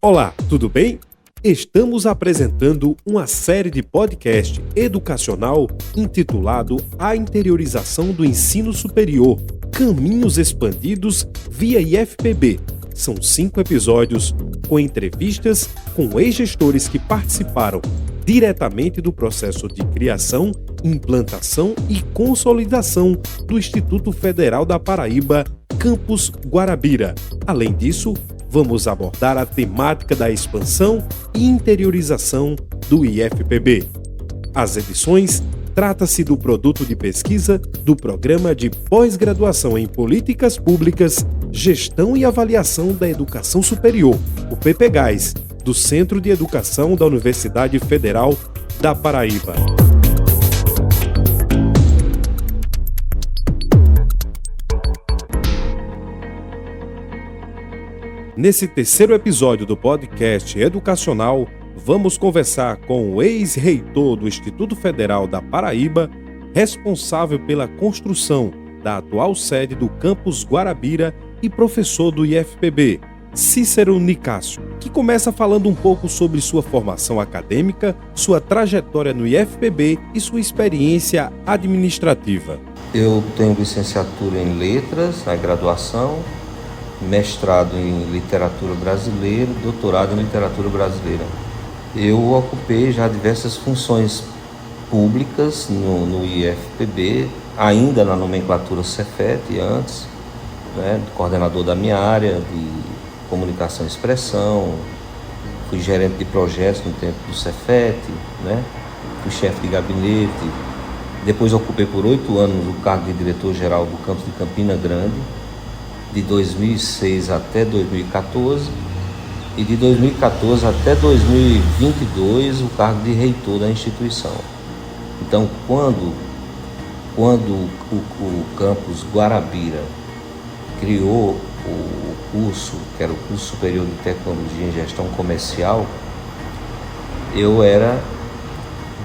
Olá, tudo bem? Estamos apresentando uma série de podcast educacional intitulado A Interiorização do Ensino Superior, Caminhos Expandidos via IFPB. São 5 episódios com entrevistas com ex-gestores que participaram diretamente do processo de criação, implantação e consolidação do Instituto Federal da Paraíba, Campus Guarabira. Além disso, vamos abordar a temática da expansão e interiorização do IFPB. As edições trata-se do produto de pesquisa do Programa de Pós-Graduação em Políticas Públicas, Gestão e Avaliação da Educação Superior, o PPGAS, do Centro de Educação da Universidade Federal da Paraíba. Nesse terceiro episódio do podcast educacional, vamos conversar com o ex-reitor do Instituto Federal da Paraíba, responsável pela construção da atual sede do Campus Guarabira e professor do IFPB, Cícero Nicásio, que começa falando um pouco sobre sua formação acadêmica, sua trajetória no IFPB e sua experiência administrativa. Eu tenho licenciatura em Letras, na graduação, mestrado em Literatura Brasileira, doutorado em Literatura Brasileira. Eu ocupei já diversas funções públicas no IFPB, ainda na nomenclatura Cefet antes, coordenador da minha área de comunicação e expressão, fui gerente de projetos no tempo do Cefet, fui chefe de gabinete, depois ocupei por 8 anos o cargo de diretor-geral do campus de Campina Grande, de 2006 até 2014 e de 2014 até 2022 o cargo de reitor da instituição. Então, quando o campus Guarabira criou o curso, que era o curso superior de tecnologia em gestão comercial, eu era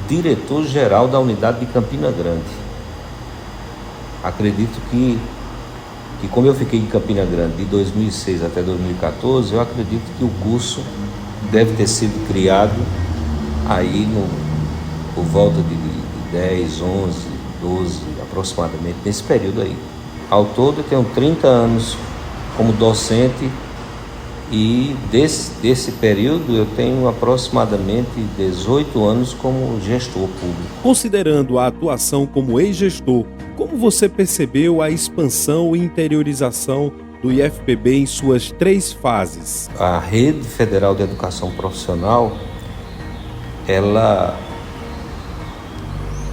diretor-geral da unidade de Campina Grande. Acredito que como eu fiquei em Campina Grande de 2006 até 2014, eu acredito que o curso deve ter sido criado aí por volta de 10, 11, 12 aproximadamente, nesse período aí. Ao todo eu tenho 30 anos como docente e desse período eu tenho aproximadamente 18 anos como gestor público. Considerando a atuação como ex-gestor, como você percebeu a expansão e interiorização do IFPB em suas 3 fases? A Rede Federal de Educação Profissional, ela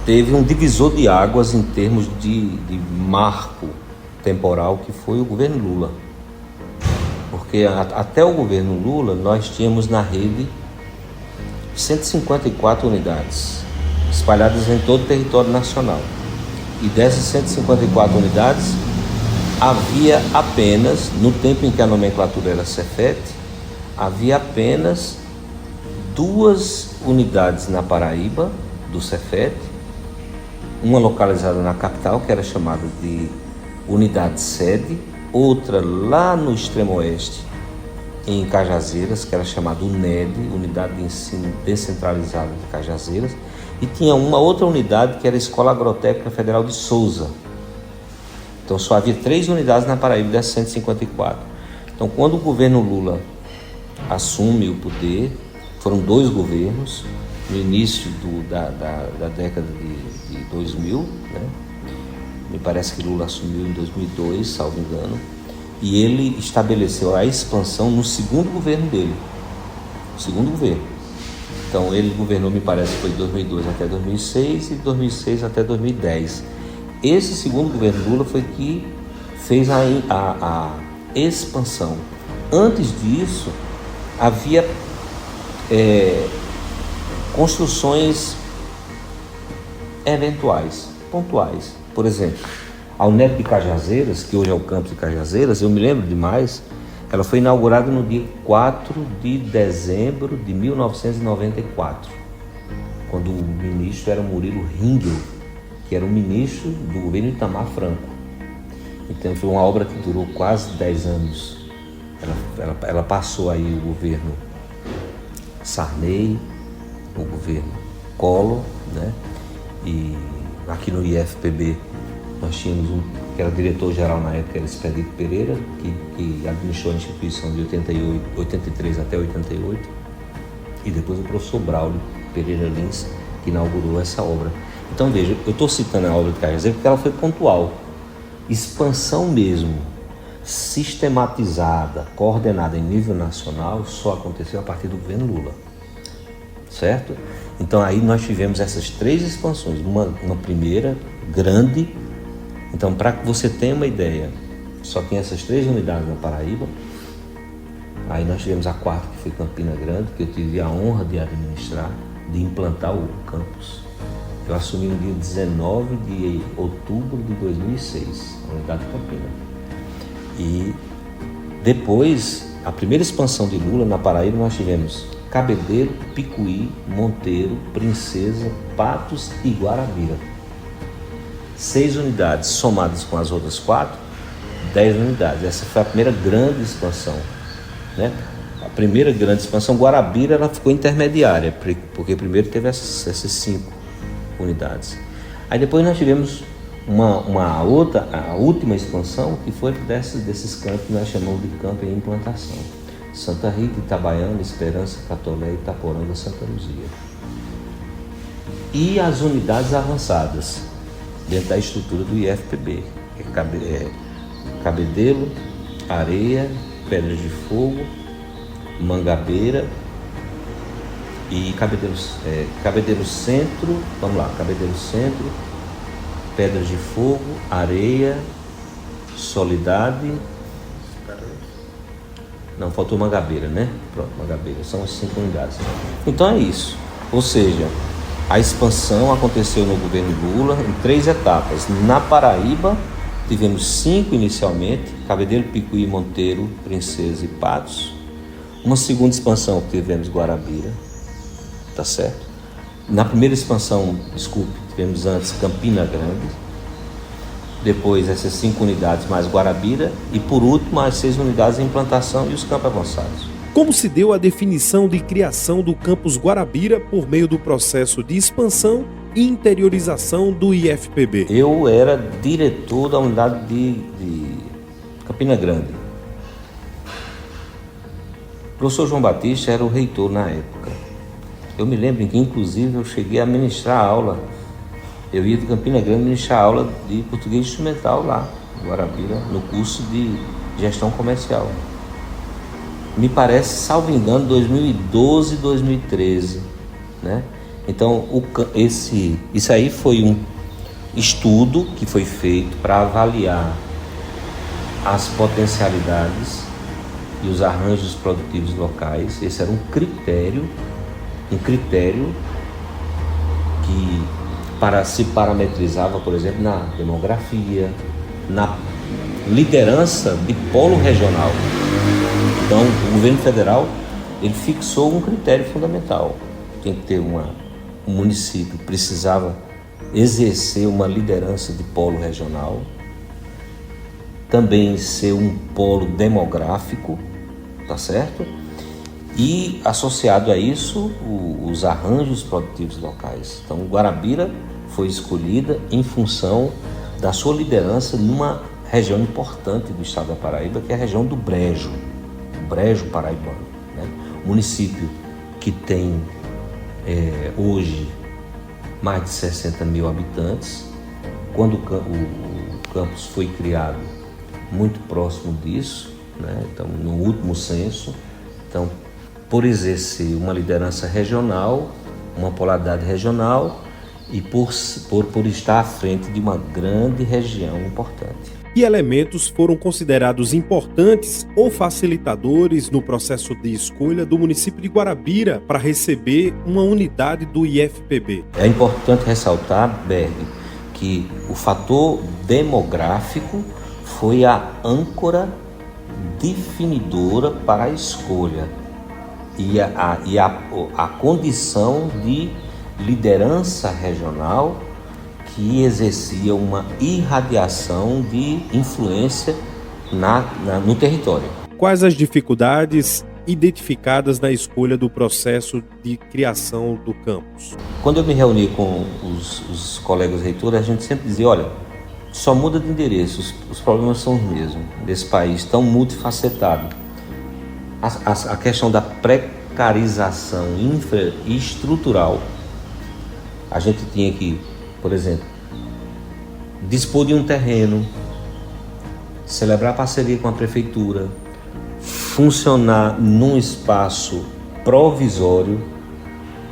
teve um divisor de águas em termos de marco temporal, que foi o governo Lula. Porque até o governo Lula nós tínhamos na rede 154 unidades, espalhadas em todo o território nacional. E dessas 154 unidades, havia apenas, no tempo em que a nomenclatura era Cefet, havia apenas 2 unidades na Paraíba, do Cefet, uma localizada na capital, que era chamada de unidade sede, outra lá no extremo oeste, em Cajazeiras, que era chamada UNED, Unidade de Ensino Descentralizada de Cajazeiras, e tinha uma outra unidade que era a Escola Agrotécnica Federal de Souza. Então só havia 3 unidades na Paraíba dessas 154. Então quando o governo Lula assume o poder, foram 2 governos, no início da década de 2000, me parece que Lula assumiu em 2002, salvo engano, e ele estabeleceu a expansão no segundo governo dele, Então ele governou, me parece que foi de 2002 até 2006 e de 2006 até 2010. Esse segundo governo Lula foi que fez a expansão. Antes disso, havia construções eventuais, pontuais. Por exemplo, a UNED de Cajazeiras, que hoje é o campus de Cajazeiras, eu me lembro demais, ela foi inaugurada no dia 4 de dezembro de 1994, quando o ministro era Murilo Ringel, que era o ministro do governo Itamar Franco. Então foi uma obra que durou quase 10 anos. Ela passou aí o governo Sarney, o governo Collor, né? E aqui no IFPB nós tínhamos que era diretor-geral na época, era Expedito Pereira, que administrou a instituição de 83 até 88, e depois o professor Braulio Pereira Lins, que inaugurou essa obra. Então veja, eu estou citando a obra de Cajazeiras porque ela foi pontual. Expansão mesmo, sistematizada, coordenada em nível nacional, só aconteceu a partir do governo Lula, certo? Então aí nós tivemos essas 3 expansões, uma primeira grande. Então, para que você tenha uma ideia, só tinha essas 3 unidades na Paraíba. Aí nós tivemos a 4ª, que foi Campina Grande, que eu tive a honra de administrar, de implantar o campus. Eu assumi no dia 19 de outubro de 2006, a unidade de Campina. E depois, a primeira expansão de Lula na Paraíba, nós tivemos Cabedelo, Picuí, Monteiro, Princesa, Patos e Guarabira. 6 unidades, somadas com as outras 4, 10 unidades. Essa foi a primeira grande expansão, né? A primeira grande expansão, Guarabira, ela ficou intermediária, porque primeiro teve essas 5 unidades. Aí depois nós tivemos uma outra, a última expansão, que foi desses campos que nós chamamos de campo em implantação. Santa Rita, Itabaiana, Esperança, Catolé, Itaporanga, Santa Luzia. E as unidades avançadas, dentro da estrutura do IFPB, Cabedelo, Areia, Pedras de Fogo, Mangabeira e Cabedelo Centro, vamos lá, Cabedelo Centro, Pedras de Fogo, Areia, Solidade, não, faltou Mangabeira, né? Pronto, Mangabeira, são as 5 unidades. Então é isso, ou seja, a expansão aconteceu no governo Lula em 3 etapas. Na Paraíba, tivemos 5 inicialmente, Cabedelo, Picuí, Monteiro, Princesa e Patos. Uma segunda expansão que tivemos Guarabira, tá certo? Na primeira expansão, tivemos antes Campina Grande. Depois essas 5 unidades mais Guarabira. E por último, as 6 unidades em implantação e os campos avançados. Como se deu a definição de criação do campus Guarabira por meio do processo de expansão e interiorização do IFPB? Eu era diretor da unidade de Campina Grande. O professor João Batista era o reitor na época. Eu me lembro que, inclusive, eu cheguei a ministrar aula. Eu ia de Campina Grande ministrar aula de português instrumental lá, em Guarabira, no curso de gestão comercial. Me parece, salvo engano, 2012, 2013, né? Então, isso aí foi um estudo que foi feito para avaliar as potencialidades e os arranjos produtivos locais. Esse era um critério que se parametrizava, por exemplo, na demografia, na liderança de polo regional. Então, o governo federal, ele fixou um critério fundamental. Tem que ter um município precisava exercer uma liderança de polo regional, também ser um polo demográfico, tá certo? E associado a isso, os arranjos produtivos locais. Então, Guarabira foi escolhida em função da sua liderança numa região importante do estado da Paraíba, que é a região do Brejo paraibano, né? Município que tem hoje mais de 60 mil habitantes. Quando o campus foi criado, muito próximo disso, né? Então, no último censo, então, por exercer uma liderança regional, uma polaridade regional e por estar à frente de uma grande região importante. Que elementos foram considerados importantes ou facilitadores no processo de escolha do município de Guarabira para receber uma unidade do IFPB? É importante ressaltar, Berg, que o fator demográfico foi a âncora definidora para a escolha e a condição de liderança regional que exercia uma irradiação de influência no território. Quais as dificuldades identificadas na escolha do processo de criação do campus? Quando eu me reuni com os colegas reitores, a gente sempre dizia, olha, só muda de endereço, os problemas são os mesmos, desse país tão multifacetado. A questão da precarização infraestrutural, a gente tinha que, por exemplo, dispor de um terreno, celebrar parceria com a prefeitura, funcionar num espaço provisório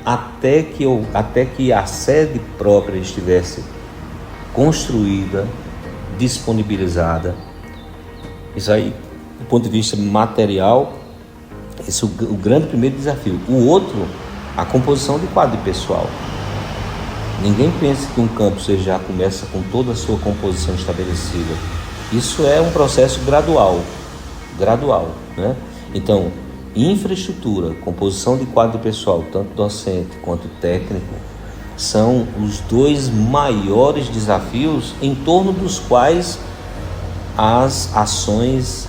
até que a sede própria estivesse construída, disponibilizada. Isso aí, do ponto de vista material, esse é o grande primeiro desafio. O outro, a composição de quadro de pessoal. Ninguém pensa que um campus já começa com toda a sua composição estabelecida. Isso é um processo gradual, né? Então, infraestrutura, composição de quadro de pessoal, tanto docente quanto técnico, são os dois maiores desafios em torno dos quais as ações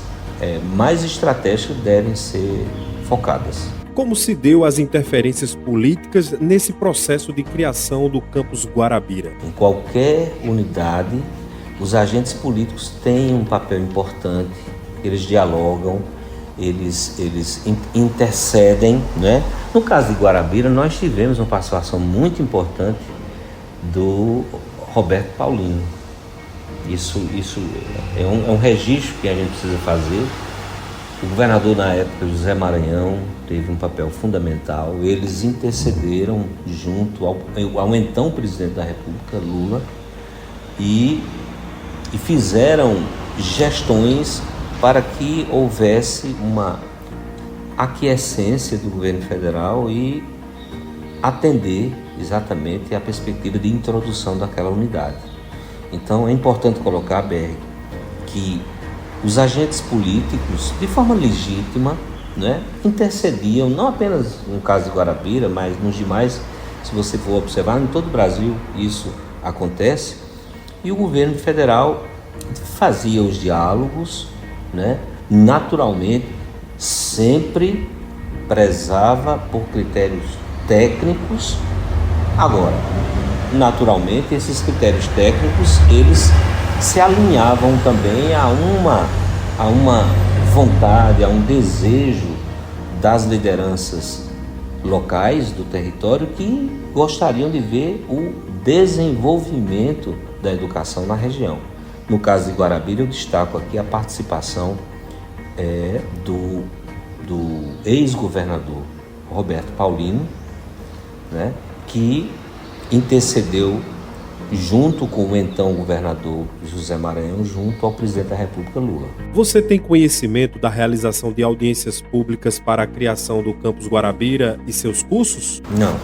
mais estratégicas devem ser focadas. Como se deu as interferências políticas nesse processo de criação do campus Guarabira? Em qualquer unidade, os agentes políticos têm um papel importante, eles dialogam, eles intercedem, né? No caso de Guarabira, nós tivemos uma participação muito importante do Roberto Paulino. Isso é um registro que a gente precisa fazer. O governador na época, José Maranhão, teve um papel fundamental. Eles intercederam junto ao então presidente da República, Lula, e fizeram gestões para que houvesse uma aquiescência do governo federal e atender exatamente a perspectiva de introdução daquela unidade. Então é importante colocar, BR, que os agentes políticos, de forma legítima, né, intercediam, não apenas no caso de Guarabira, mas nos demais, se você for observar, em todo o Brasil isso acontece, e o governo federal fazia os diálogos, né, naturalmente, sempre prezava por critérios técnicos. Agora, naturalmente, esses critérios técnicos, eles se alinhavam também a uma vontade, a um desejo das lideranças locais do território que gostariam de ver o desenvolvimento da educação na região. No caso de Guarabira, eu destaco aqui a participação do ex-governador Roberto Paulino, né, que intercedeu junto com o então governador José Maranhão, junto ao presidente da República, Lula. Você tem conhecimento da realização de audiências públicas para a criação do campus Guarabira e seus cursos? Não,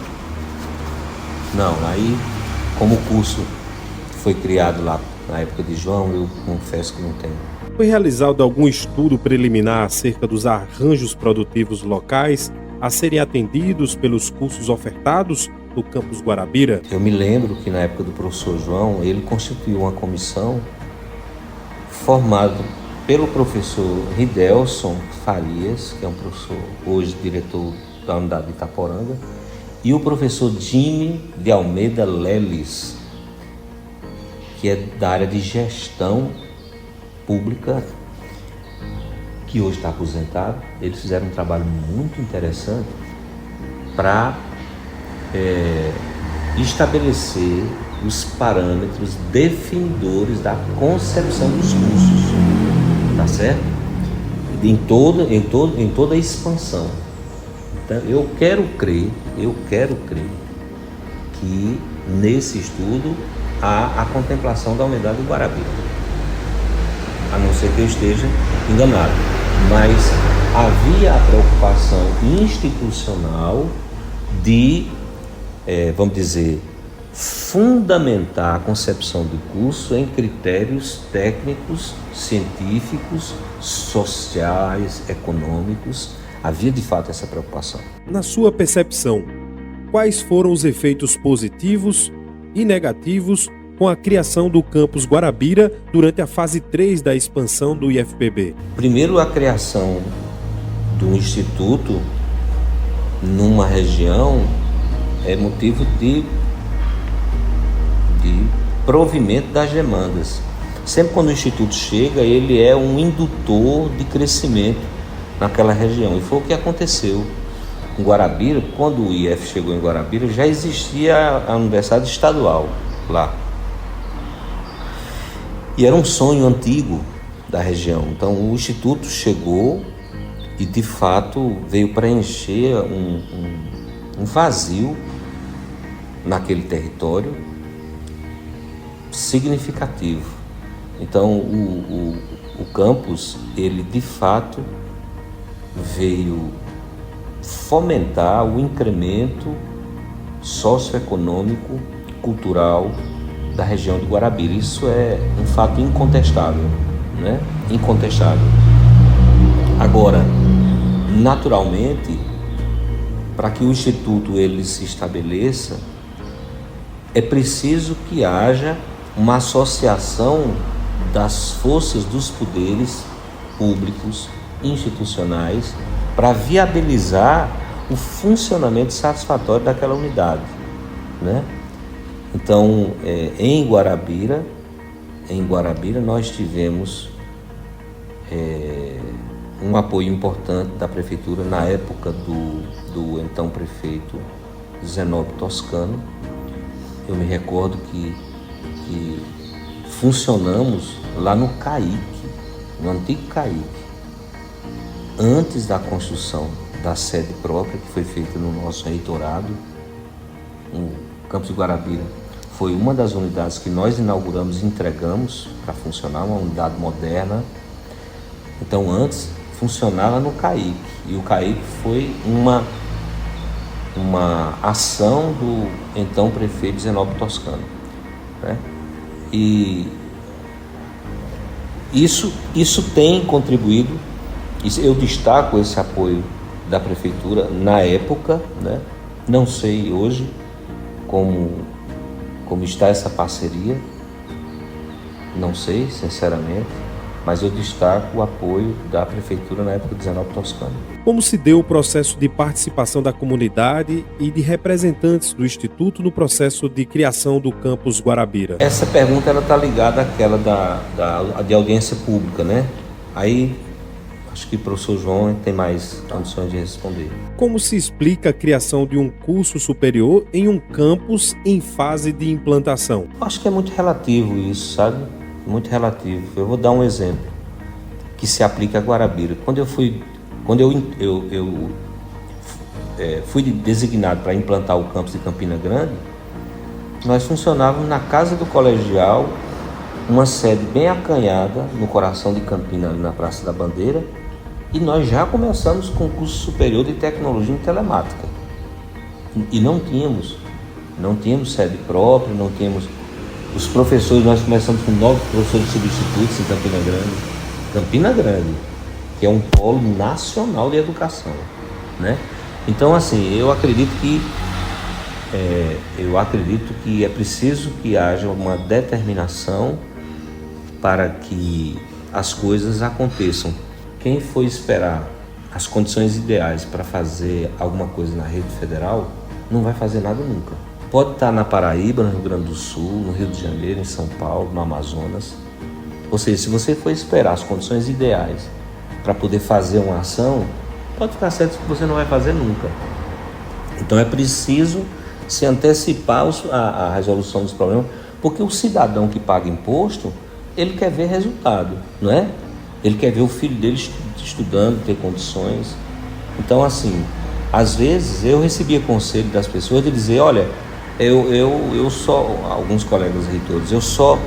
aí como o curso foi criado lá na época de João, eu confesso que não tenho. Foi realizado algum estudo preliminar acerca dos arranjos produtivos locais a serem atendidos pelos cursos ofertados no campus Guarabira? Eu me lembro que na época do professor João, ele constituiu uma comissão formada pelo professor Ridelson Farias, que é um professor hoje diretor da unidade de Itaporanga, e o professor Jimmy de Almeida Leles, que é da área de gestão pública, que hoje está aposentado. Eles fizeram um trabalho muito interessante para estabelecer os parâmetros definidores da concepção dos cursos, tá certo? Em toda a expansão. Então, eu quero crer que nesse estudo há a contemplação da unidade do Guarabira, a não ser que eu esteja enganado, mas havia a preocupação institucional de, vamos dizer, fundamentar a concepção do curso em critérios técnicos, científicos, sociais, econômicos. Havia de fato essa preocupação. Na sua percepção, quais foram os efeitos positivos e negativos com a criação do campus Guarabira durante a fase 3 da expansão do IFPB? Primeiro, a criação do instituto numa região é motivo de provimento das demandas. Sempre quando o instituto chega, ele é um indutor de crescimento naquela região, e foi o que aconteceu em Guarabira. Quando o IF chegou em Guarabira, já existia a Universidade Estadual lá, e era um sonho antigo da região. Então o instituto chegou e de fato veio preencher um vazio naquele território significativo. Então o campus, ele de fato veio fomentar o incremento socioeconômico, cultural da região de Guarabira. Isso é um fato incontestável, né? Incontestável. Agora, naturalmente, para que o instituto ele se estabeleça, é preciso que haja uma associação das forças dos poderes públicos, institucionais, para viabilizar o funcionamento satisfatório daquela unidade, né? Então, em Guarabira nós tivemos um apoio importante da prefeitura na época do então prefeito Zenóbio Toscano. Eu me recordo que funcionamos lá no CAIC, no antigo CAIC, antes da construção da sede própria, que foi feita no nosso reitorado. O campus de Guarabira foi uma das unidades que nós inauguramos e entregamos para funcionar, uma unidade moderna. Então antes funcionava no CAIC, e o CAIC foi uma ação do então prefeito Zenóbio Toscano, né? E isso tem contribuído. Eu destaco esse apoio da prefeitura na época, né? Não sei hoje como está essa parceria, não sei, sinceramente, mas eu destaco o apoio da prefeitura na época de Zenóbio Toscano. Como se deu o processo de participação da comunidade e de representantes do Instituto no processo de criação do campus Guarabira? Essa pergunta está ligada àquela de audiência pública, né? Aí acho que o professor João tem mais condições de responder. Como se explica a criação de um curso superior em um campus em fase de implantação? Acho que é muito relativo isso, sabe? Muito relativo. Eu vou dar um exemplo que se aplica a Guarabira. Quando eu fui designado para implantar o campus de Campina Grande, nós funcionávamos na casa do colegial, uma sede bem acanhada no coração de Campina, na Praça da Bandeira, e nós já começamos com o curso superior de tecnologia em telemática. E não tínhamos sede própria, não tínhamos. Os professores, nós começamos com 9 professores substitutos em Campina Grande, que é um polo nacional de educação, né? Então, assim, eu acredito que é preciso que haja uma determinação para que as coisas aconteçam. Quem for esperar as condições ideais para fazer alguma coisa na rede federal, não vai fazer nada nunca. Pode estar na Paraíba, no Rio Grande do Sul, no Rio de Janeiro, em São Paulo, no Amazonas. Ou seja, se você for esperar as condições ideais para poder fazer uma ação, pode ficar certo que você não vai fazer nunca. Então é preciso se antecipar a resolução dos problemas, porque o cidadão que paga imposto, ele quer ver resultado, não é? Ele quer ver o filho dele estudando, ter condições. Então, assim, às vezes eu recebia conselho das pessoas de dizer, olha, eu só, alguns colegas reitores, eu só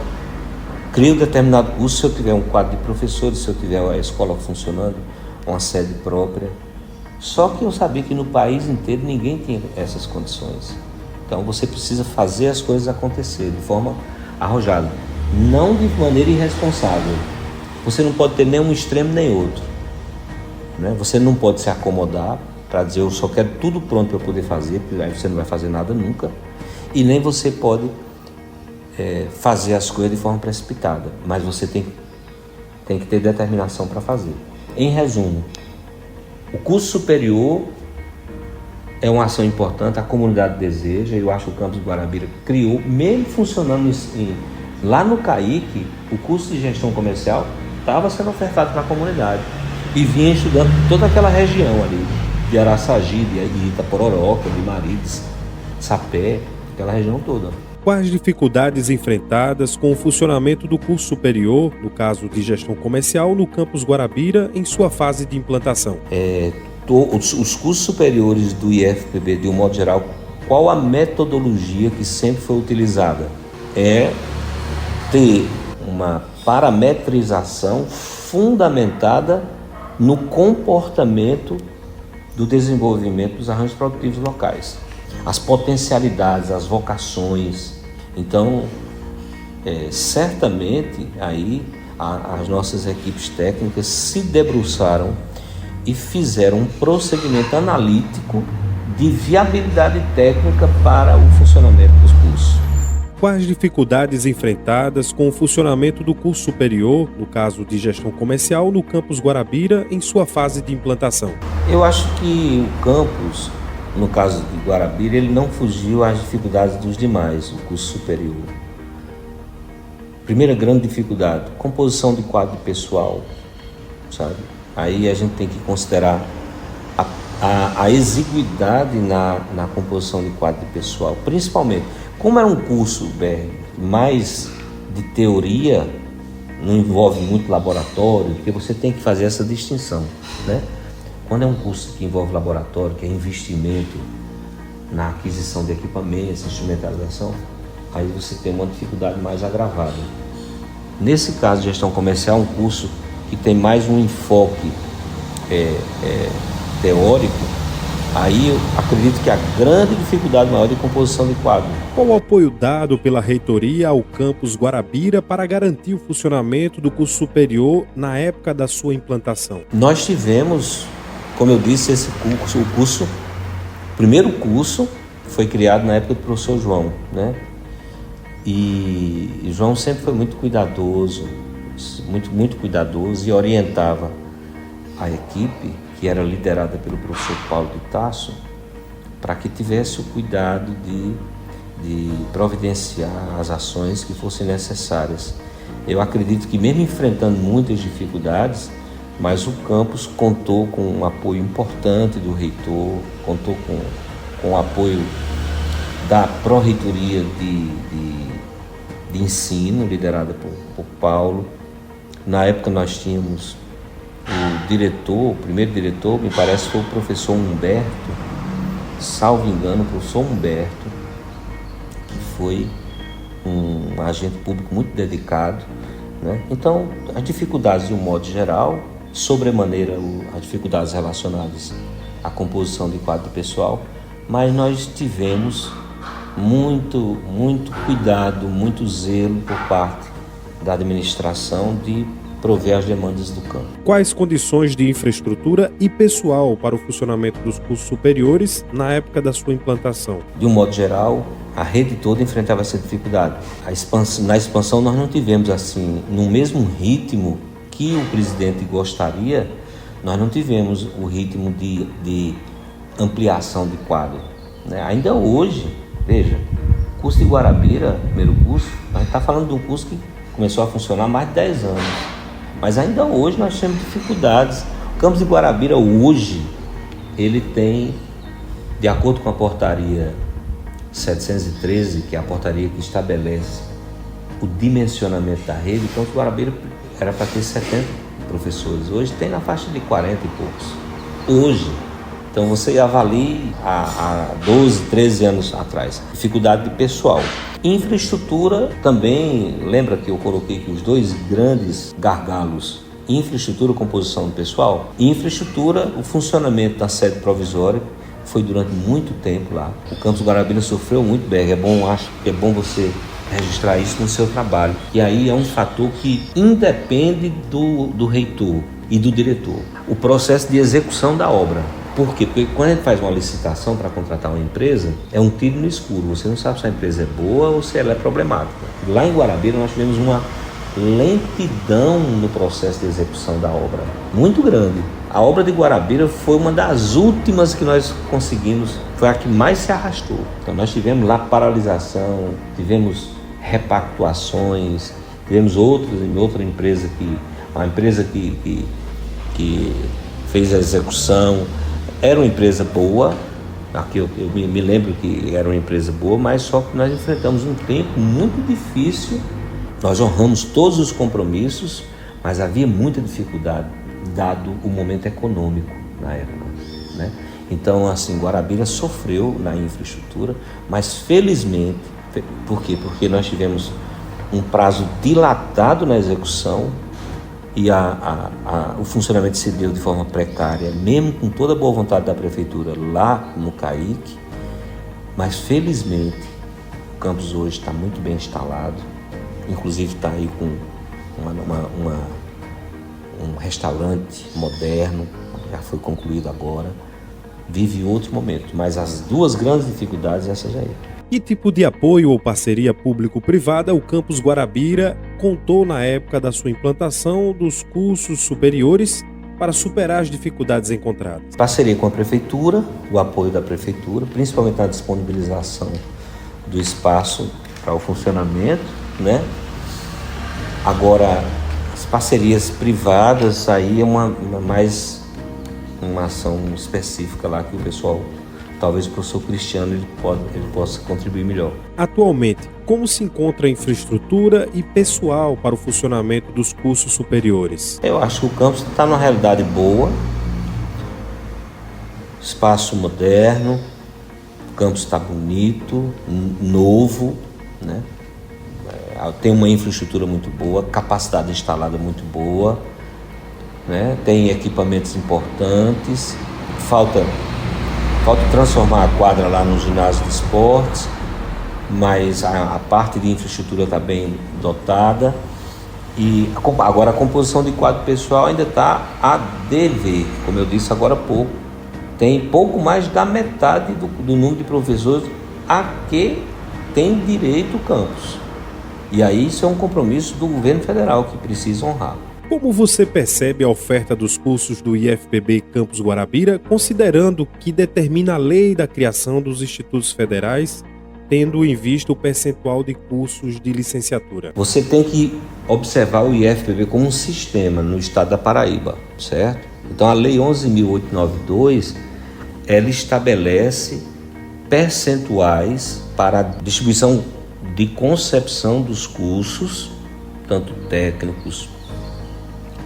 crio determinado curso se eu tiver um quadro de professores, se eu tiver a escola funcionando, uma sede própria. Só que eu sabia que no país inteiro ninguém tinha essas condições. Então você precisa fazer as coisas acontecer de forma arrojada, não de maneira irresponsável. Você não pode ter nenhum extremo nem outro, né? Você não pode se acomodar para dizer eu só quero tudo pronto para eu poder fazer, porque aí você não vai fazer nada nunca. E nem você pode fazer as coisas de forma precipitada, mas você tem que ter determinação para fazer. Em resumo, O curso superior é uma ação importante, a comunidade deseja, eu acho que o campus Guarabira criou, mesmo funcionando lá no CAIC, o curso de gestão comercial estava sendo ofertado para a comunidade e vinha estudando toda aquela região ali, de Araçagi, de Itapororoca, de Marides, Sapé, aquela região toda. Quais dificuldades enfrentadas com o funcionamento do curso superior, no caso de gestão comercial, no campus Guarabira, em sua fase de implantação? Os cursos superiores do IFPB, de um modo geral, qual a metodologia que sempre foi utilizada? É ter uma parametrização fundamentada no comportamento do desenvolvimento dos arranjos produtivos locais, as potencialidades, as vocações. Então, certamente aí as nossas equipes técnicas se debruçaram e fizeram um procedimento analítico de viabilidade técnica para o funcionamento dos cursos. Quais dificuldades enfrentadas com o funcionamento do curso superior, no caso de gestão comercial, no campus Guarabira, em sua fase de implantação? Eu acho que o campus, no caso de Guarabira, ele não fugiu às dificuldades dos demais, o curso superior. Primeira grande dificuldade, composição de quadro pessoal, sabe? Aí a gente tem que considerar a exiguidade na composição de quadro pessoal, principalmente, como era um curso mais de teoria, não envolve muito laboratório, porque você tem que fazer essa distinção, né? Quando é um curso que envolve laboratório, que é investimento na aquisição de equipamentos, instrumentalização, aí você tem uma dificuldade mais agravada. Nesse caso de gestão comercial, um curso que tem mais um enfoque teórico, aí eu acredito que a grande dificuldade maior é de composição de quadro. Qual o apoio dado pela reitoria ao campus Guarabira para garantir o funcionamento do curso superior na época da sua implantação? Nós tivemos, como eu disse, o primeiro curso foi criado na época do professor João, né? E João sempre foi muito cuidadoso e orientava a equipe, que era liderada pelo professor Paulo de Tasso, para que tivesse o cuidado de providenciar as ações que fossem necessárias. Eu acredito que mesmo enfrentando muitas dificuldades, mas o campus contou com um apoio importante do reitor, contou com o apoio da pró-reitoria de ensino, liderada por Paulo. Na época nós tínhamos o primeiro diretor, me parece, foi o professor Humberto, salvo engano, o professor Humberto, que foi um agente público muito dedicado, né? Então, as dificuldades de um modo geral, sobremaneira as dificuldades relacionadas à composição de quadro pessoal, mas nós tivemos muito cuidado, muito zelo por parte da administração de prover as demandas do campo. Quais condições de infraestrutura e pessoal para o funcionamento dos cursos superiores na época da sua implantação? De um modo geral, a rede toda enfrentava essa dificuldade. Na expansão nós não tivemos assim, no mesmo ritmo que o presidente gostaria, nós não tivemos o ritmo de ampliação de quadro, né? Ainda hoje, veja, o curso de Guarabira, primeiro curso, a gente está falando de um curso que começou a funcionar há mais de 10 anos. Mas ainda hoje nós temos dificuldades. O campus de Guarabira hoje, ele tem, de acordo com a portaria 713, que é a portaria que estabelece o dimensionamento da rede, o campus de Guarabira era para ter 70 professores. Hoje tem na faixa de 40 e poucos. Hoje. Então você avalie há 12, 13 anos atrás. Dificuldade de pessoal. Infraestrutura também, lembra que eu coloquei aqui os dois grandes gargalos: infraestrutura e composição do pessoal. Infraestrutura, o funcionamento da sede provisória foi durante muito tempo lá. O campus Guarabira sofreu muito, Berg. Acho que é bom você registrar isso no seu trabalho. E aí é um fator que independe do reitor e do diretor. O processo de execução da obra. Por quê? Porque quando a gente faz uma licitação para contratar uma empresa, é um tiro no escuro. Você não sabe se a empresa é boa ou se ela é problemática. Lá em Guarabira nós tivemos uma lentidão no processo de execução da obra, muito grande. A obra de Guarabira foi uma das últimas que nós conseguimos, foi a que mais se arrastou. Então nós tivemos lá paralisação, tivemos repactuações, tivemos outra empresa uma empresa que fez a execução. Era uma empresa boa, aqui eu me lembro que era uma empresa boa, mas só que nós enfrentamos um tempo muito difícil. Nós honramos todos os compromissos, mas havia muita dificuldade, dado o momento econômico na época, né? Então, assim, Guarabira sofreu na infraestrutura, mas felizmente, por quê? Porque nós tivemos um prazo dilatado na execução e o funcionamento se deu de forma precária, mesmo com toda a boa vontade da prefeitura lá no CAIC, mas felizmente o campus hoje está muito bem instalado, inclusive está aí com um restaurante moderno, já foi concluído agora, vive outro momento, mas as duas grandes dificuldades essas aí. Que tipo de apoio ou parceria público-privada o Campus Guarabira contou na época da sua implantação dos cursos superiores para superar as dificuldades encontradas? Parceria com a prefeitura, o apoio da prefeitura, principalmente na disponibilização do espaço para o funcionamento, né? Agora, as parcerias privadas, aí é mais uma ação específica lá que o pessoal, talvez o professor Cristiano, ele possa contribuir melhor. Atualmente, como se encontra a infraestrutura e pessoal para o funcionamento dos cursos superiores? Eu acho que o campus está numa realidade boa, espaço moderno, o campus está bonito, novo, né? Tem uma infraestrutura muito boa, capacidade instalada muito boa, né? Tem equipamentos importantes, falta transformar a quadra lá no ginásio de esportes, mas a parte de infraestrutura está bem dotada. E agora a composição de quadro pessoal ainda está a dever, como eu disse agora há pouco. Tem pouco mais da metade do número de professores a que tem direito o campus. E aí isso é um compromisso do governo federal que precisa honrar. Como você percebe a oferta dos cursos do IFPB Campus Guarabira, considerando que determina a lei da criação dos institutos federais, tendo em vista o percentual de cursos de licenciatura? Você tem que observar o IFPB como um sistema no estado da Paraíba, certo? Então a lei 11.892, ela estabelece percentuais para a distribuição de concepção dos cursos, tanto técnicos,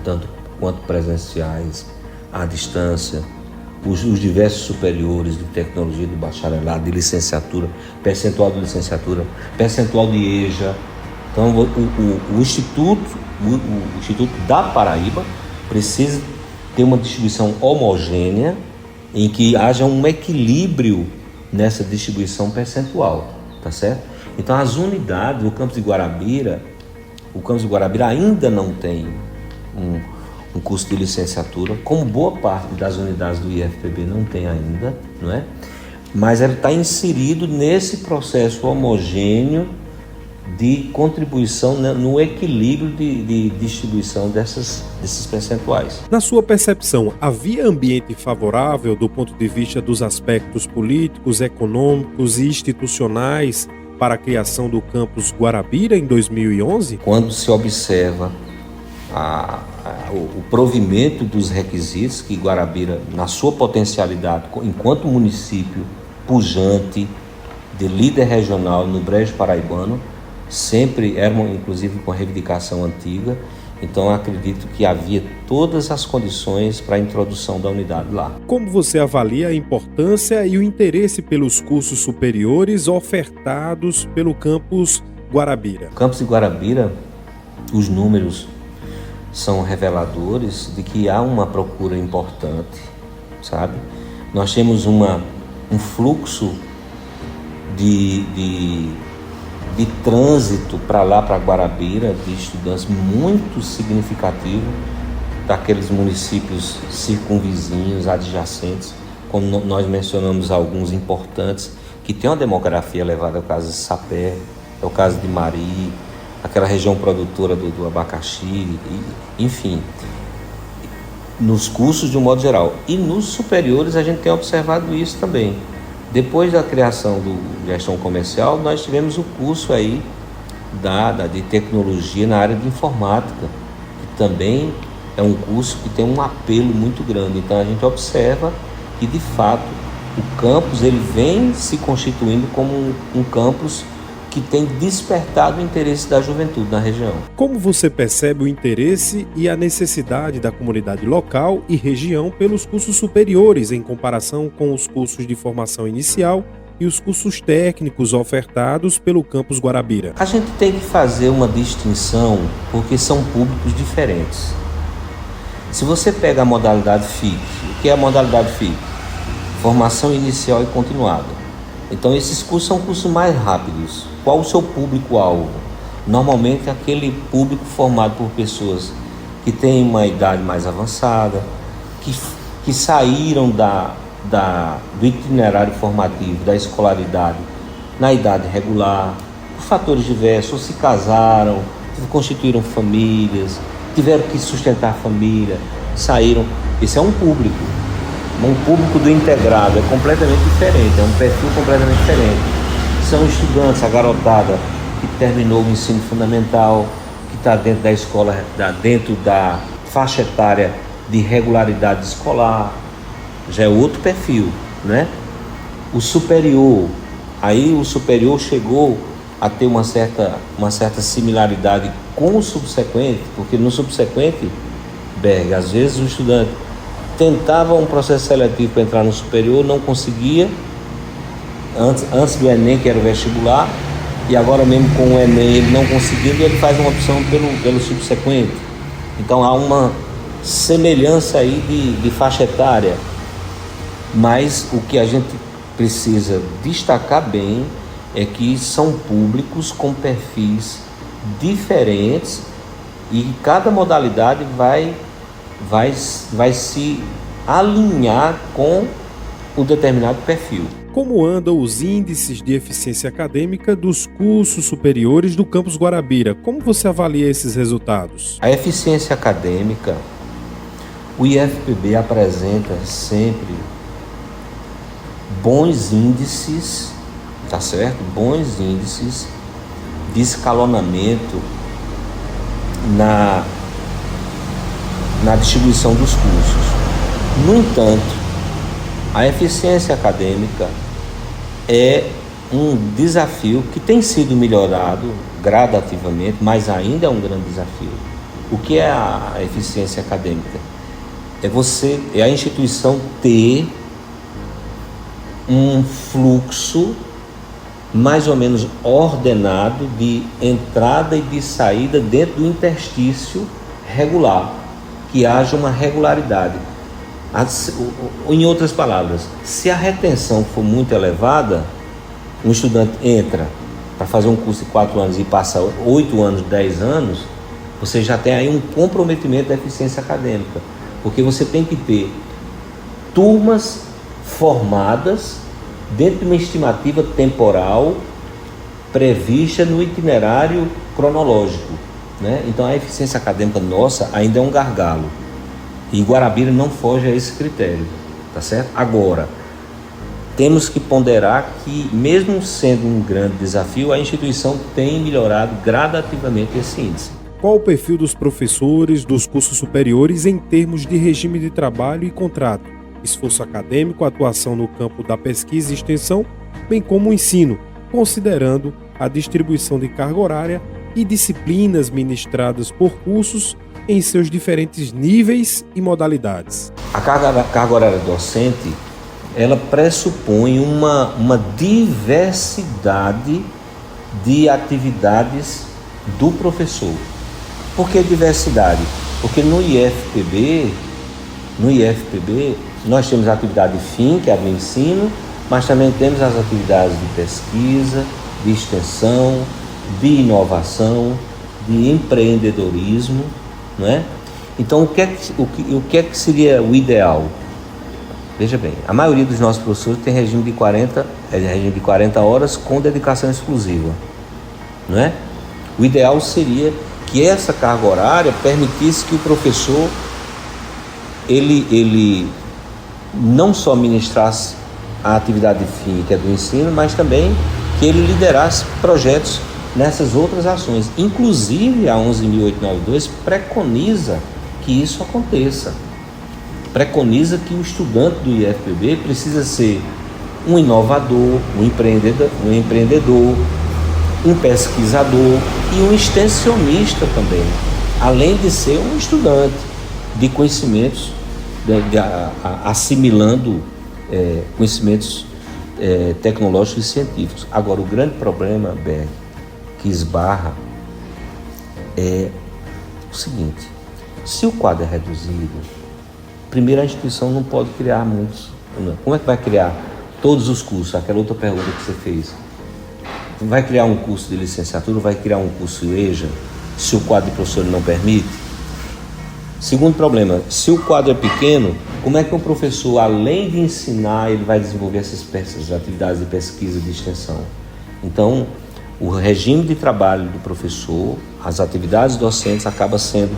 tanto quanto presenciais, à distância, os diversos superiores de tecnologia, de bacharelado, de licenciatura, percentual de licenciatura, percentual de EJA. Então o Instituto da Paraíba precisa ter uma distribuição homogênea em que haja um equilíbrio nessa distribuição percentual, tá certo? Então as unidades, o campus de Guarabira ainda não tem um curso de licenciatura, como boa parte das unidades do IFPB não tem ainda, não é? Mas ele está inserido nesse processo homogêneo de contribuição no equilíbrio de distribuição desses percentuais. Na sua percepção, havia ambiente favorável do ponto de vista dos aspectos políticos, econômicos e institucionais para a criação do campus Guarabira em 2011? Quando se observa o provimento dos requisitos que Guarabira, na sua potencialidade, enquanto município pujante, de líder regional no Brejo Paraibano, sempre era, inclusive, com a reivindicação antiga. Então acredito que havia todas as condições para a introdução da unidade lá. Como você avalia a importância e o interesse pelos cursos superiores ofertados pelo campus Guarabira? O campus de Guarabira, os números são reveladores de que há uma procura importante, sabe? Nós temos um fluxo de trânsito para lá, para Guarabira, de estudantes muito significativo daqueles municípios circunvizinhos, adjacentes, como nós mencionamos alguns importantes, que tem uma demografia elevada. É o caso de Sapé, é o caso de Mari, aquela região produtora do abacaxi, enfim. nos cursos de um modo geral. E nos superiores a gente tem observado isso também. Depois da criação do gestão comercial, nós tivemos o curso aí de tecnologia na área de informática, que também é um curso que tem um apelo muito grande. Então a gente observa que de fato o campus ele vem se constituindo como um campus que tem despertado o interesse da juventude na região. Como você percebe o interesse e a necessidade da comunidade local e região pelos cursos superiores em comparação com os cursos de formação inicial e os cursos técnicos ofertados pelo campus Guarabira? A gente tem que fazer uma distinção porque são públicos diferentes. Se você pega a modalidade FIC, o que é a modalidade FIC? Formação inicial e continuada. Então esses cursos são cursos mais rápidos. Qual o seu público-alvo? Normalmente é aquele público formado por pessoas que têm uma idade mais avançada, que saíram do itinerário formativo, da escolaridade, na idade regular, por fatores diversos, ou se casaram, constituíram famílias, tiveram que sustentar a família, saíram. Esse é um público. Um público do integrado é completamente diferente, é um perfil completamente diferente. São estudantes, a garotada que terminou o ensino fundamental, que está dentro da escola, dentro da faixa etária de regularidade escolar, já é outro perfil, né? O superior, aí o superior chegou a ter uma certa similaridade com o subsequente, porque no subsequente, Berg, às vezes o estudante tentava um processo seletivo para entrar no superior, não conseguia, antes do Enem, que era o vestibular, e agora mesmo com o Enem ele não conseguindo, ele faz uma opção pelo subsequente. Então há uma semelhança aí de faixa etária, mas o que a gente precisa destacar bem é que são públicos com perfis diferentes e cada modalidade vai se alinhar com um determinado perfil. Como andam os índices de eficiência acadêmica dos cursos superiores do campus Guarabira? Como você avalia esses resultados? A eficiência acadêmica, o IFPB apresenta sempre bons índices, tá certo? Bons índices de escalonamento na distribuição dos cursos. No entanto, a eficiência acadêmica é um desafio que tem sido melhorado gradativamente, mas ainda é um grande desafio. O que é a eficiência acadêmica? É a instituição ter um fluxo mais ou menos ordenado de entrada e de saída dentro do interstício regular, que haja uma regularidade. Em outras palavras, se a retenção for muito elevada, um estudante entra para fazer um curso de 4 anos e passa 8 anos, 10 anos, você já tem aí um comprometimento da eficiência acadêmica, porque você tem que ter turmas formadas dentro de uma estimativa temporal prevista no itinerário cronológico, né? Então a eficiência acadêmica nossa ainda é um gargalo. E Guarabira não foge a esse critério, tá certo? Agora, temos que ponderar que, mesmo sendo um grande desafio, a instituição tem melhorado gradativamente esse índice. Qual o perfil dos professores dos cursos superiores em termos de regime de trabalho e contrato, esforço acadêmico, atuação no campo da pesquisa e extensão, bem como o ensino, considerando a distribuição de carga horária e disciplinas ministradas por cursos em seus diferentes níveis e modalidades? A carga horária docente, ela pressupõe uma diversidade de atividades do professor. Por que diversidade? Porque no IFPB nós temos a atividade FIM, que é a do ensino, mas também temos as atividades de pesquisa, de extensão, de inovação, de empreendedorismo, não é? Então, o que é que seria o ideal? Veja bem, a maioria dos nossos professores tem regime de 40 horas com dedicação exclusiva, não é? O ideal seria que essa carga horária permitisse que o professor ele não só ministrasse a atividade fim, que é do ensino, mas também que ele liderasse projetos nessas outras ações. Inclusive, a 11.892 preconiza que isso aconteça. Preconiza que o estudante do IFPB precisa ser um inovador, um empreendedor, um pesquisador e um extensionista também, além de ser um estudante de conhecimentos, assimilando conhecimentos tecnológicos e científicos. Agora, o grande problema, Berg, que esbarra é o seguinte: se o quadro é reduzido, primeiro a instituição não pode criar muitos. Como é que vai criar todos os cursos? Aquela outra pergunta que você fez. Vai criar um curso de licenciatura, vai criar um curso EJA, se o quadro de professor não permite? Segundo problema, se o quadro é pequeno, como é que um professor, além de ensinar, ele vai desenvolver essas atividades de pesquisa e de extensão? Então, o regime de trabalho do professor, as atividades docentes, acaba sendo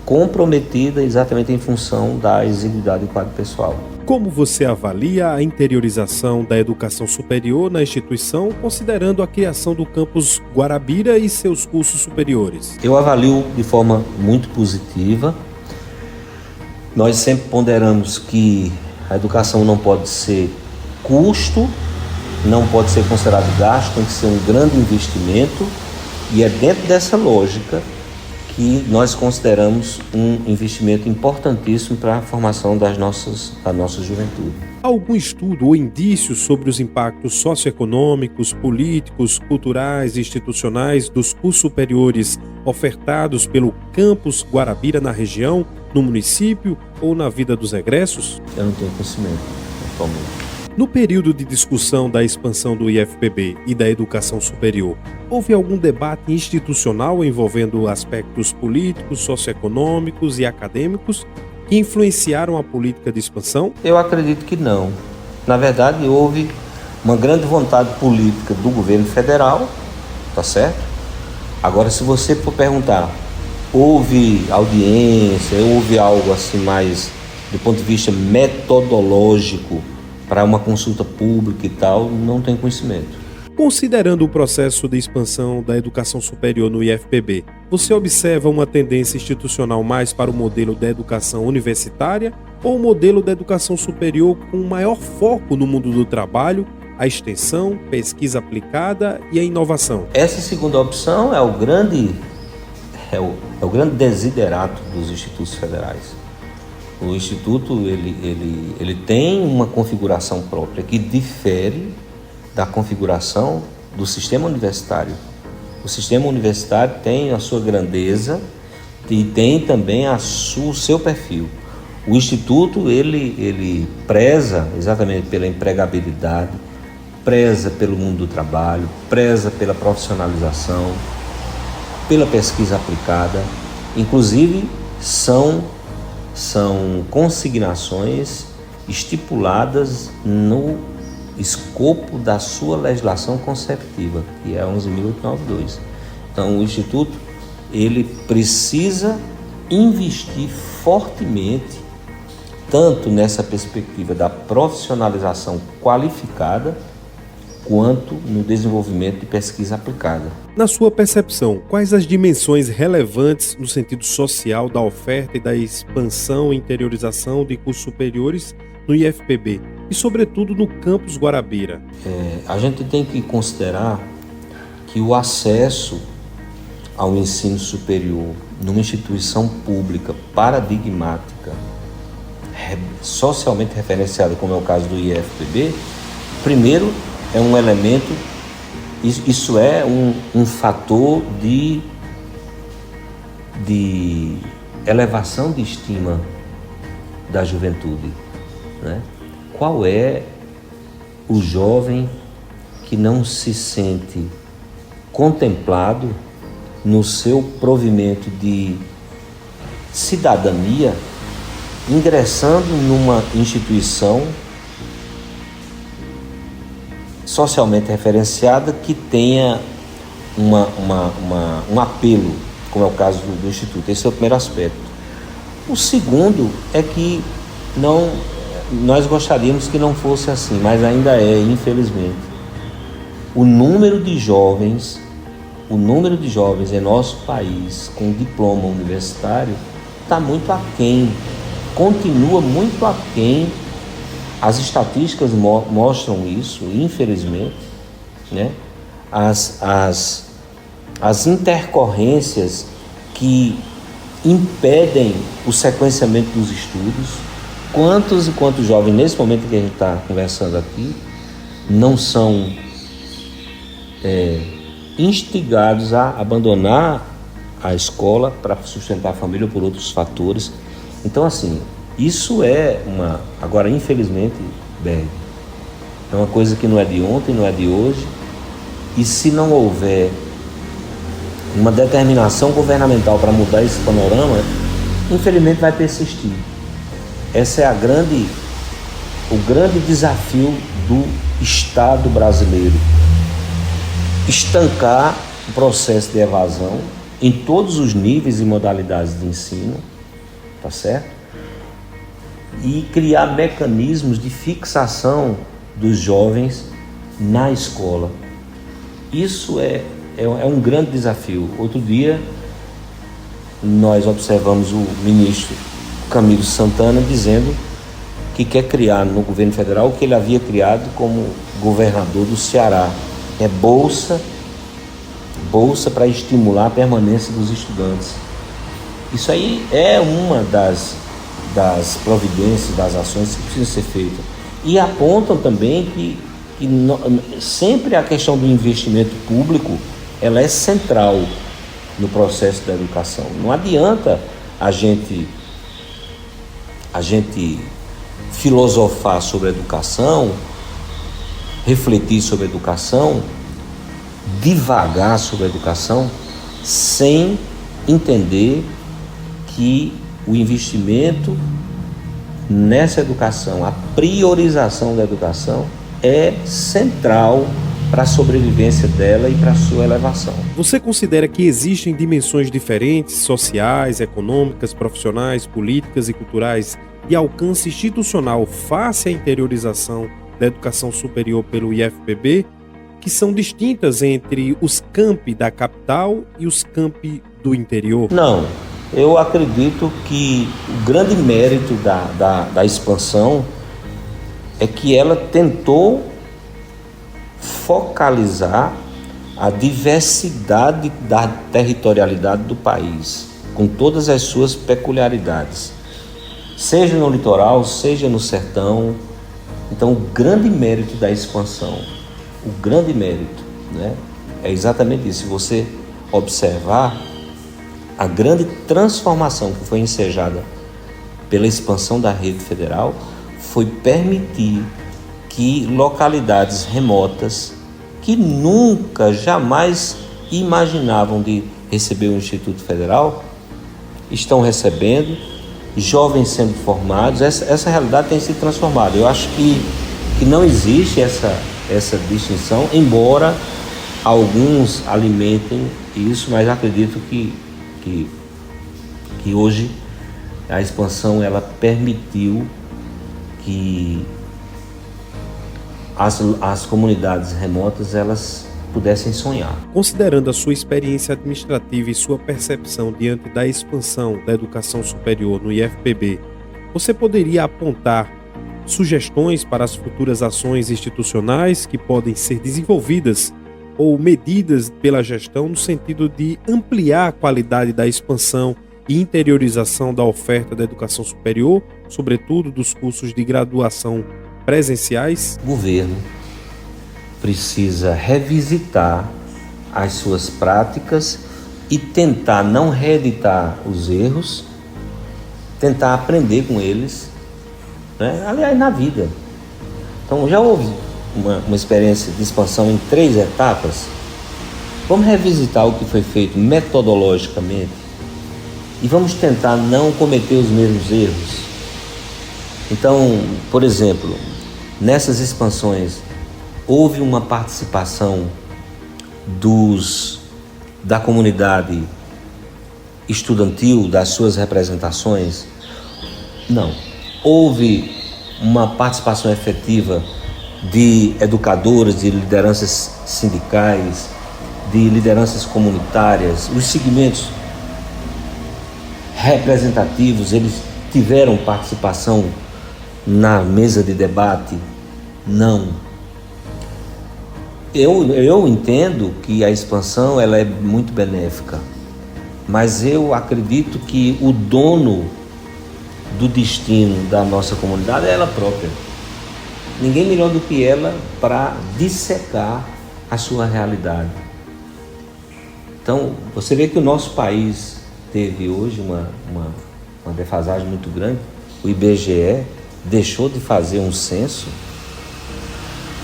comprometida exatamente em função da exiguidade do quadro pessoal. Como você avalia a interiorização da educação superior na instituição, considerando a criação do campus Guarabira e seus cursos superiores? Eu avalio de forma muito positiva. Nós sempre ponderamos que a educação não pode ser custo, não pode ser considerado gasto, tem que ser um grande investimento, e é dentro dessa lógica que nós consideramos um investimento importantíssimo para a formação da nossa juventude. Há algum estudo ou indício sobre os impactos socioeconômicos, políticos, culturais e institucionais dos cursos superiores ofertados pelo campus Guarabira na região, no município ou na vida dos egressos? Eu não tenho conhecimento atualmente. No período de discussão da expansão do IFPB e da educação superior, houve algum debate institucional envolvendo aspectos políticos, socioeconômicos e acadêmicos que influenciaram a política de expansão? Eu acredito que não. Na verdade, houve uma grande vontade política do governo federal, tá certo? Agora, se você for perguntar, houve audiência, houve algo assim mais do ponto de vista metodológico para uma consulta pública e tal, não tem conhecimento. Considerando o processo de expansão da educação superior no IFPB, você observa uma tendência institucional mais para o modelo da educação universitária ou o modelo da educação superior com maior foco no mundo do trabalho, a extensão, pesquisa aplicada e a inovação? Essa segunda opção é o grande desiderato dos institutos federais. O Instituto ele tem uma configuração própria que difere da configuração do sistema universitário. O sistema universitário tem a sua grandeza e tem também o seu perfil. O Instituto ele preza exatamente pela empregabilidade, preza pelo mundo do trabalho, preza pela profissionalização, pela pesquisa aplicada. Inclusive, são consignações estipuladas no escopo da sua legislação conceptiva, que é a 11.892. Então, o Instituto ele precisa investir fortemente tanto nessa perspectiva da profissionalização qualificada quanto no desenvolvimento de pesquisa aplicada. Na sua percepção, quais as dimensões relevantes no sentido social da oferta e da expansão e interiorização de cursos superiores no IFPB e, sobretudo, no campus Guarabira? A gente tem que considerar que o acesso ao ensino superior numa instituição pública paradigmática, socialmente referenciada, como é o caso do IFPB, primeiro é um elemento, isso é um fator de elevação de estima da juventude, né? Qual é o jovem que não se sente contemplado no seu provimento de cidadania, ingressando numa instituição socialmente referenciada que tenha um apelo, como é o caso do Instituto? Esse é o primeiro aspecto. O segundo é que nós gostaríamos que não fosse assim, mas ainda é, infelizmente. O número de jovens em nosso país com diploma universitário está muito aquém, continua muito aquém. As estatísticas mostram isso, infelizmente, né? As intercorrências que impedem o sequenciamento dos estudos. Quantos e quantos jovens, nesse momento que a gente está conversando aqui, não são instigados a abandonar a escola para sustentar a família ou por outros fatores. Então, assim, isso é agora, infelizmente, Berg, é uma coisa que não é de ontem, não é de hoje, e se não houver uma determinação governamental para mudar esse panorama, infelizmente vai persistir. Esse é o grande desafio do Estado brasileiro. Estancar o processo de evasão em todos os níveis e modalidades de ensino, tá certo? E criar mecanismos de fixação dos jovens na escola. Isso é um grande desafio. Outro dia, nós observamos o ministro Camilo Santana dizendo que quer criar no governo federal o que ele havia criado como governador do Ceará. É bolsa para estimular a permanência dos estudantes. Isso aí é uma das providências, das ações que precisam ser feitas. E apontam também que sempre a questão do investimento público, ela é central no processo da educação. Não adianta a gente filosofar sobre a educação, refletir sobre a educação, divagar sobre a educação, sem entender que o investimento nessa educação, a priorização da educação é central para a sobrevivência dela e para a sua elevação. Você considera que existem dimensões diferentes, sociais, econômicas, profissionais, políticas e culturais, de alcance institucional face à interiorização da educação superior pelo IFPB, que são distintas entre os campi da capital e os campi do interior? Não, eu acredito que o grande mérito da expansão é que ela tentou focalizar a diversidade da territorialidade do país, com todas as suas peculiaridades, seja no litoral, seja no sertão. Então, o grande mérito da expansão, o grande mérito, né, é exatamente isso. Se você observar a grande transformação que foi ensejada pela expansão da rede federal, foi permitir que localidades remotas que nunca, jamais imaginavam de receber o Instituto Federal estão recebendo, jovens sendo formados. Essa realidade tem se transformado. Eu acho que não existe essa distinção, embora alguns alimentem isso, mas acredito que hoje a expansão ela permitiu que as comunidades remotas elas pudessem sonhar. Considerando a sua experiência administrativa e sua percepção diante da expansão da educação superior no IFPB, você poderia apontar sugestões para as futuras ações institucionais que podem ser desenvolvidas ou medidas pela gestão no sentido de ampliar a qualidade da expansão e interiorização da oferta da educação superior, sobretudo dos cursos de graduação presenciais? O governo precisa revisitar as suas práticas e tentar não reeditar os erros, tentar aprender com eles, né? Aliás, na vida. Então, já houve uma experiência de expansão em 3 etapas. Vamos revisitar o que foi feito metodologicamente e vamos tentar não cometer os mesmos erros. Então, por exemplo, nessas expansões houve uma participação da comunidade estudantil, das suas representações, Não. Houve uma participação efetiva de educadores, de lideranças sindicais, de lideranças comunitárias. Os segmentos representativos, eles tiveram participação na mesa de debate? Não. Eu entendo que a expansão ela é muito benéfica, mas eu acredito que o dono do destino da nossa comunidade é ela própria. Ninguém melhor do que ela para dissecar a sua realidade. Então, você vê que o nosso país teve hoje uma defasagem muito grande. O IBGE deixou de fazer um censo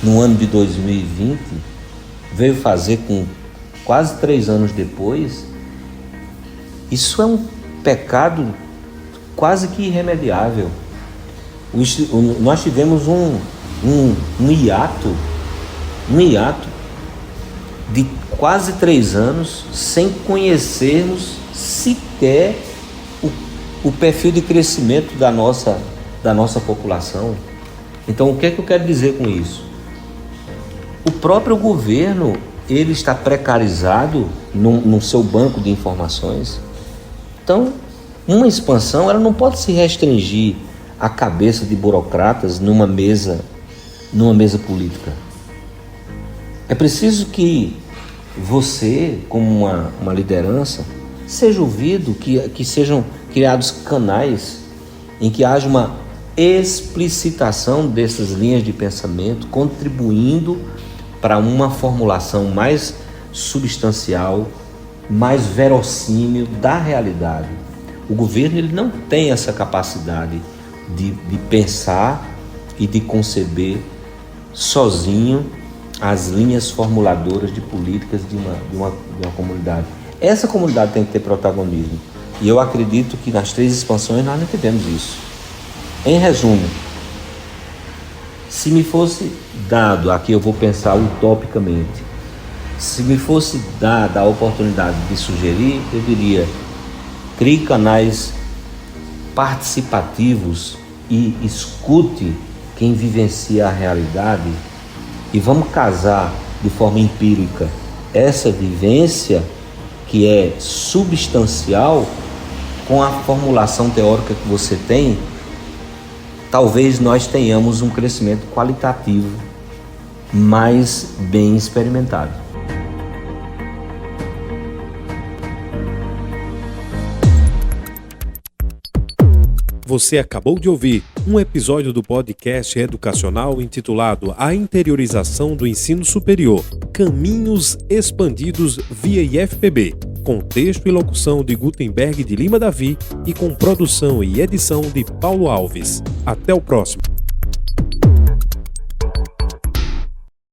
no ano de 2020, veio fazer com quase 3 anos depois. Isso é um pecado quase que irremediável. Nós tivemos um hiato de quase 3 anos sem conhecermos sequer o perfil de crescimento da nossa população. Então, o que é que eu quero dizer com isso? O próprio governo, ele está precarizado no seu banco de informações. Então, uma expansão, ela não pode se restringir à cabeça de burocratas numa mesa política. É preciso que você, como uma liderança, seja ouvido, que sejam criados canais em que haja uma explicitação dessas linhas de pensamento, contribuindo para uma formulação mais substancial, mais verossímil da realidade. O governo ele não tem essa capacidade de pensar e de conceber sozinho as linhas formuladoras de políticas de uma comunidade. Essa comunidade tem que ter protagonismo. E eu acredito que nas 3 expansões nós não tivemos isso. Em resumo, se me fosse dado, aqui eu vou pensar utopicamente, se me fosse dada a oportunidade de sugerir, eu diria: crie canais participativos e escute quem vivencia a realidade, e vamos casar de forma empírica essa vivência que é substancial com a formulação teórica que você tem. Talvez nós tenhamos um crescimento qualitativo mais bem experimentado. Você acabou de ouvir um episódio do podcast educacional intitulado A Interiorização do Ensino Superior, Caminhos Expandidos via IFPB, com texto e locução de Gutenberg de Lima Davi e com produção e edição de Paulo Alves. Até o próximo.